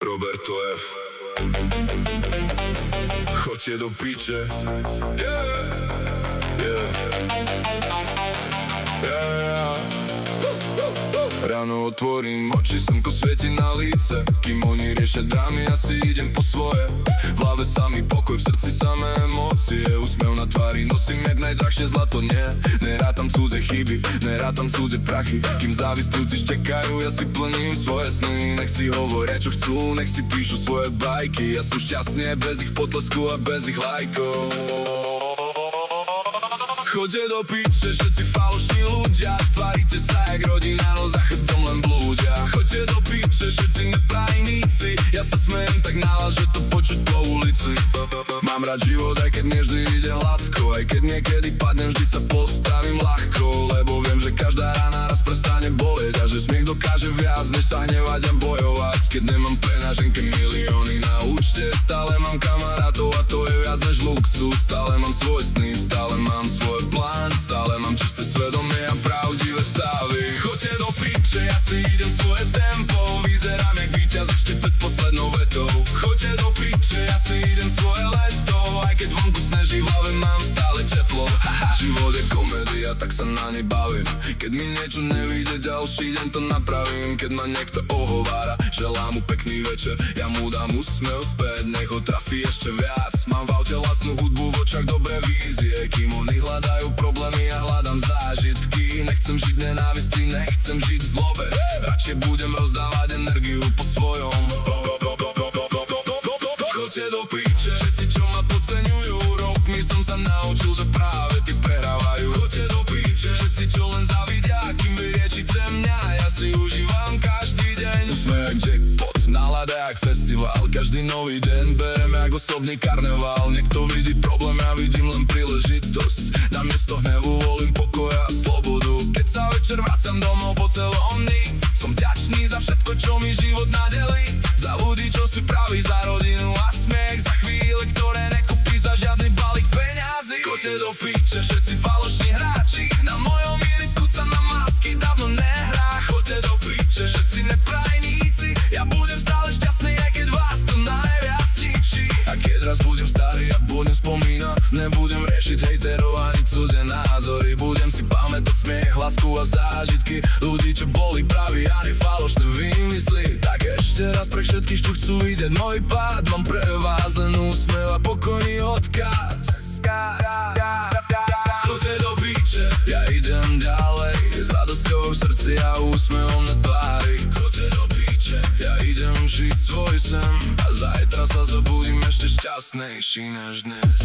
Roberto F. Chodźcie do picze. Ráno otvorím oči, slnko svieti na líce. Kým oni riešia drámy, ja si idem po svoje. V hlave samý pokoj, v srdci samé emócie. Úsmev na tvári nosím jak najdrahšie zlato. Nerátam cudze chyby, nerátam cudze prachy. Kým závislúci čekajú, ja si plním svoje sny. Nech si hovoria čo chcú, nech si píšu svoje bajky. Ja sú šťastní bez ich potlesku a bez ich lajkov. Choďte do piče, všetci falošní ľudia. Tvárite sa jak rodina, no za chrbtom len blúdia. Choďte do piče, všetci neprajníci. Ja sa smejem tak nahlas, že to počuť po ulici. Mám rád život, aj keď nevždy ide hladko. Aj keď niekedy padnem, vždy sa postavím ľahko. Lebo viem, že každá rána raz prestane boleť. A že smiech dokáže viac, než sa hnevať a bojovať. Keď nemám peňaženke milióny na účte, stále mám kamarátov a to je viac než luxus. Stále mám svoj sny, stále mám svoj plán. Stále mám čisté svedomie a pravdivé stavy. Choďte do piče, ja si idem svoje tempo. Vyzerám jak víťaz ešte pred poslednou vetou. Choďte do piče, ja si idem svoje leto. Aj keď vonku sneží, v hlave mám stále teplo. Život je komédia, tak sa na nej bavím. Keď mi niečo nevyjde, ďalší deň to napravím. Keď ma niekto ohovára, želám mu pekný večer. Ja mu dám úsmev späť, nech ho trafí ešte viac. Mám v aute vlastnú hudbu, v očach dobré vízie. Kým oni hľadajú problémy, ja hľadám zážitky. Nechcem žiť nenávisti, nechcem žiť v zlobe. Radšej budem rozdávať energiu po svojom. Choďte do piče, všetci čo ma podceňujú. Rokmi som sa naučil, že práve tí prehrávajú. Choďte do piče, všetci čo len zavidia. Kým vy riečite mňa, ja si užívam každý deň. Sme jak jackpot, nálada jak festival. Každý nový deň berem jak osobný karneval. Niekto vidí problém, ja vidím len príležitosť. Namiesto hnevu volím pokoja a slobodu. Keď sa večer vracam domov po celom dni, som vďačný za všetko, čo mi život nadelí. Za ľudí, čo si praví, za rodinu a smiech. Za chvíle, ktoré nekúpi za žiadny balík peňazí. Choďte do piče, všetci falošní hráči. Na mojom ihrisku sa na masky dávno nehrá. Choďte do piče, všetci neprajníci. Ja budem stále šťastný, aj keď vás to najviac ničí. A keď raz budem starý a budem spomínať, nebudem riešiť hejterov ani cudzie názory. Budem si pamätať smiech, lásku a zážitky ľudí, čo boli praví a ne falošné vymysly. Tak ešte raz pre všetkých, čo chcú vidieť môj pád, mám pre vás len úsmev a pokojný odkaz. Choďte do piče, ja idem ďalej, s radosťou v srdci a úsmevom na tvári. Choďte do piče, ja idem žiť svoj sen a zajtra sa zobudím ešte šťastnejší než dnes.